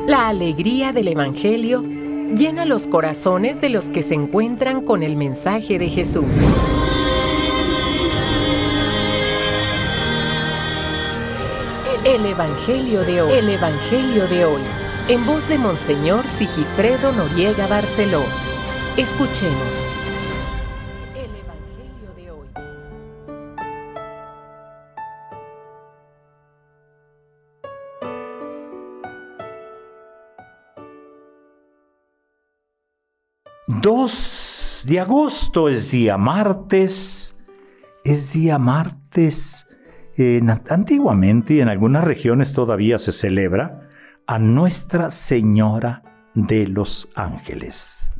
La alegría del Evangelio llena los corazones de los que se encuentran con el mensaje de Jesús. El Evangelio de hoy. El Evangelio de hoy. En voz de Monseñor Sigifredo Noriega Barceló. Escuchemos. El Evangelio de hoy. De agosto es día martes. Antiguamente y en algunas regiones todavía se celebra a Nuestra Señora de los Ángeles.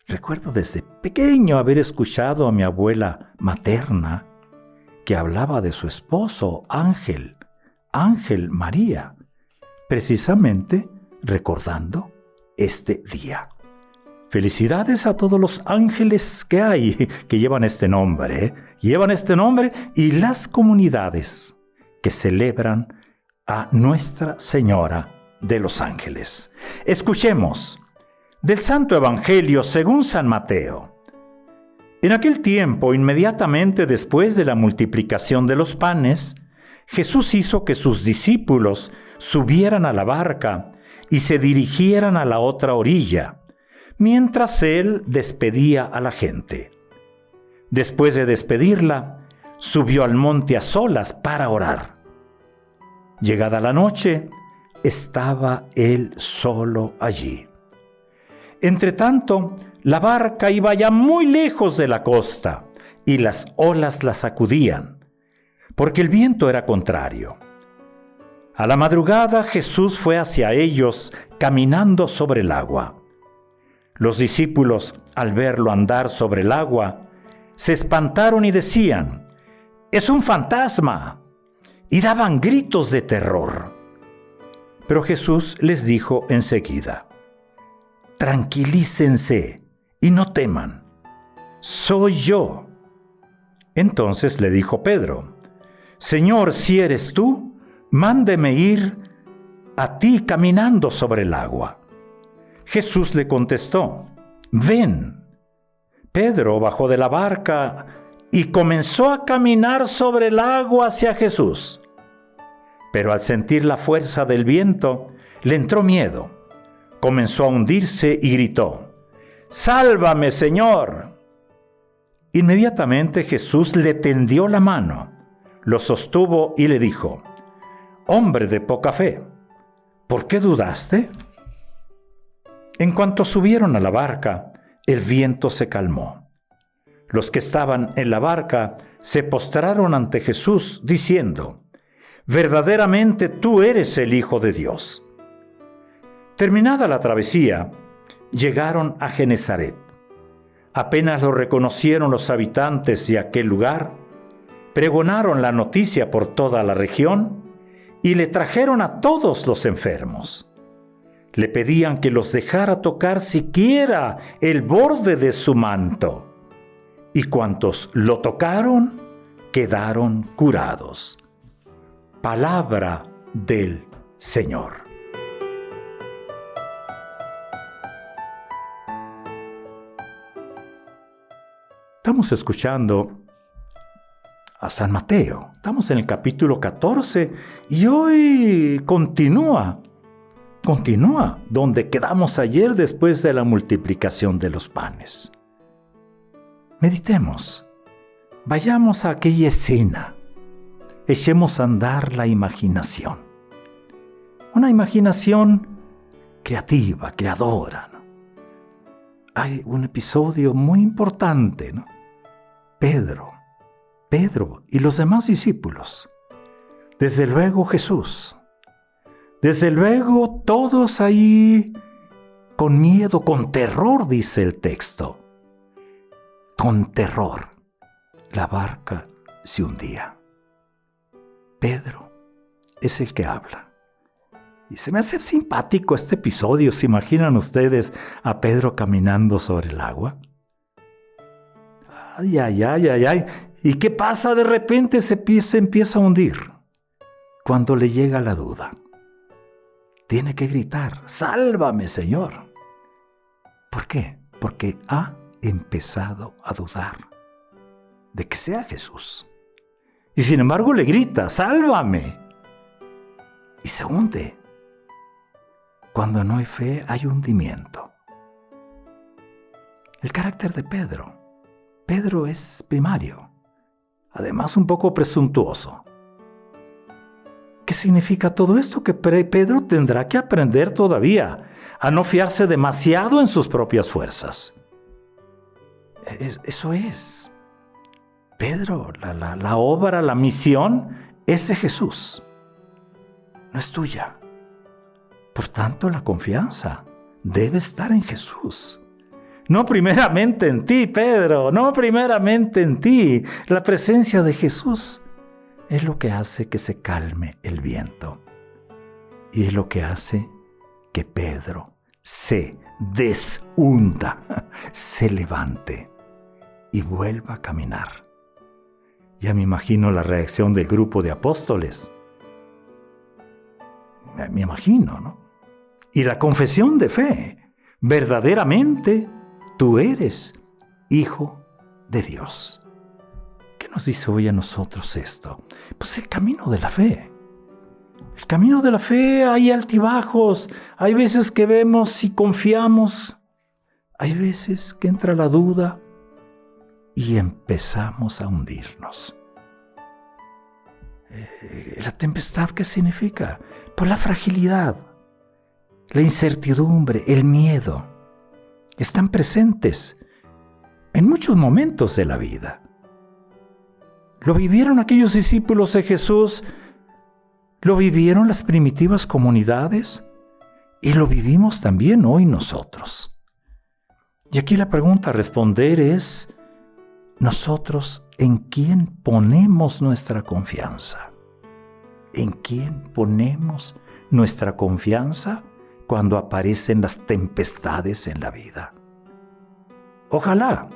Recuerdo desde pequeño haber escuchado a mi abuela materna que hablaba de su esposo Ángel María, precisamente recordando este día. Felicidades a todos los ángeles que hay, que llevan este nombre, y las comunidades que celebran a Nuestra Señora de los Ángeles. Escuchemos del Santo Evangelio según San Mateo. En aquel tiempo, inmediatamente después de la multiplicación de los panes, Jesús hizo que sus discípulos subieran a la barca y se dirigieran a la otra orilla, mientras él despedía a la gente. Después de despedirla, subió al monte a solas para orar. Llegada la noche, estaba él solo allí. Entretanto, la barca iba ya muy lejos de la costa y las olas la sacudían, porque el viento era contrario. A la madrugada Jesús fue hacia ellos caminando sobre el agua. Los discípulos, al verlo andar sobre el agua, se espantaron y decían: «¡Es un fantasma!», y daban gritos de terror. Pero Jesús les dijo enseguida: «Tranquilícense y no teman, soy yo». Entonces le dijo Pedro: «Señor, si eres tú, mándeme ir a ti caminando sobre el agua». Jesús le contestó: «Ven». Pedro bajó de la barca y comenzó a caminar sobre el agua hacia Jesús. Pero al sentir la fuerza del viento, le entró miedo. Comenzó a hundirse y gritó: «¡Sálvame, Señor!». Inmediatamente Jesús le tendió la mano, lo sostuvo y le dijo: «Hombre de poca fe, ¿por qué dudaste?». En cuanto subieron a la barca, el viento se calmó. Los que estaban en la barca se postraron ante Jesús, diciendo: «Verdaderamente tú eres el Hijo de Dios». Terminada la travesía, llegaron a Genezaret. Apenas lo reconocieron los habitantes de aquel lugar, pregonaron la noticia por toda la región y le trajeron a todos los enfermos. Le pedían que los dejara tocar siquiera el borde de su manto, y cuantos lo tocaron quedaron curados. Palabra del Señor. Estamos escuchando a San Mateo. Estamos en el capítulo 14 y hoy continúa donde quedamos ayer después de la multiplicación de los panes. Meditemos, vayamos a aquella escena, echemos a andar la imaginación. Una imaginación creativa, creadora, ¿no? Hay un episodio muy importante, ¿no? Pedro y los demás discípulos. Desde luego Jesús. Desde luego todos ahí con miedo, con terror, dice el texto. Con terror. La barca se hundía. Pedro es el que habla. Y se me hace simpático este episodio. ¿Se imaginan ustedes a Pedro caminando sobre el agua? Ay. ¿Y qué pasa? De repente se empieza a hundir. Cuando le llega la duda. tiene que gritar, sálvame, Señor. ¿Por qué? Porque ha empezado a dudar de que sea Jesús. Y sin embargo le grita, sálvame. Y se hunde. Cuando no hay fe, hay hundimiento. El carácter de Pedro. Pedro es primario, además un poco presuntuoso. ¿Qué significa todo esto? Que Pedro tendrá que aprender todavía a no fiarse demasiado en sus propias fuerzas. Eso es. Pedro, la obra, la misión es de Jesús, no es tuya. Por tanto, la confianza debe estar en Jesús. No primeramente en ti, Pedro, no primeramente en ti. La presencia de Jesús es lo que hace que se calme el viento. Y es lo que hace que Pedro se deshunda, se levante y vuelva a caminar. Ya me imagino la reacción del grupo de apóstoles. Me imagino, ¿no? Y la confesión de fe. Verdaderamente, tú eres Hijo de Dios. ¿Qué nos dice hoy a nosotros esto? Pues el camino de la fe. El camino de la fe, hay altibajos. Hay veces que vemos y confiamos. Hay veces que entra la duda y empezamos a hundirnos. ¿La tempestad qué significa? Pues la fragilidad, la incertidumbre, el miedo. Están presentes en muchos momentos de la vida. Lo vivieron aquellos discípulos de Jesús, lo vivieron las primitivas comunidades y lo vivimos también hoy nosotros. Y aquí la pregunta a responder es, ¿nosotros en quién ponemos nuestra confianza? ¿En quién ponemos nuestra confianza cuando aparecen las tempestades en la vida? Ojalá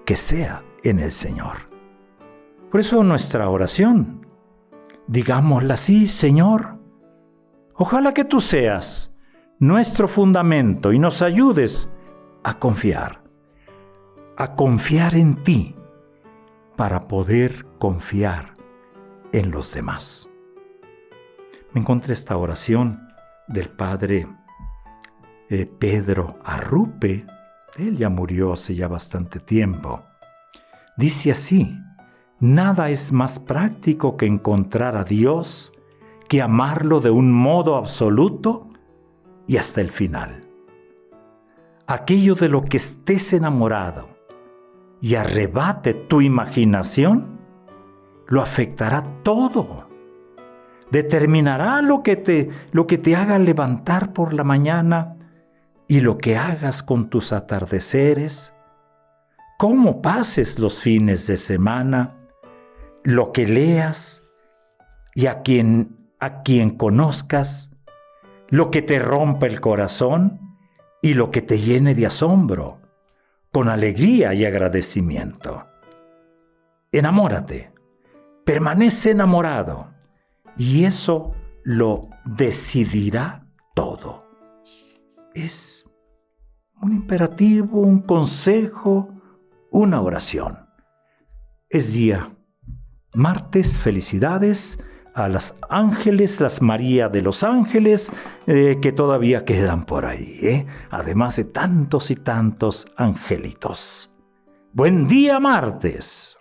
que sea en el Señor. Por eso nuestra oración, digámosla así, Señor, ojalá que tú seas nuestro fundamento y nos ayudes a confiar en ti para poder confiar en los demás. Me encontré esta oración del padre Pedro Arrupe. Él ya murió hace ya bastante tiempo. Dice así: nada es más práctico que encontrar a Dios, que amarlo de un modo absoluto y hasta el final. Aquello de lo que estés enamorado y arrebate tu imaginación, lo afectará todo. Determinará lo que te haga levantar por la mañana y lo que hagas con tus atardeceres, cómo pases los fines de semana, lo que leas y a quien conozcas, lo que te rompa el corazón y lo que te llene de asombro, con alegría y agradecimiento. Enamórate, permanece enamorado, y eso lo decidirá todo. Es un imperativo, un consejo, una oración. Es día martes, felicidades a las ángeles, las María de los Ángeles, que todavía quedan por ahí, además de tantos y tantos angelitos. Buen día martes.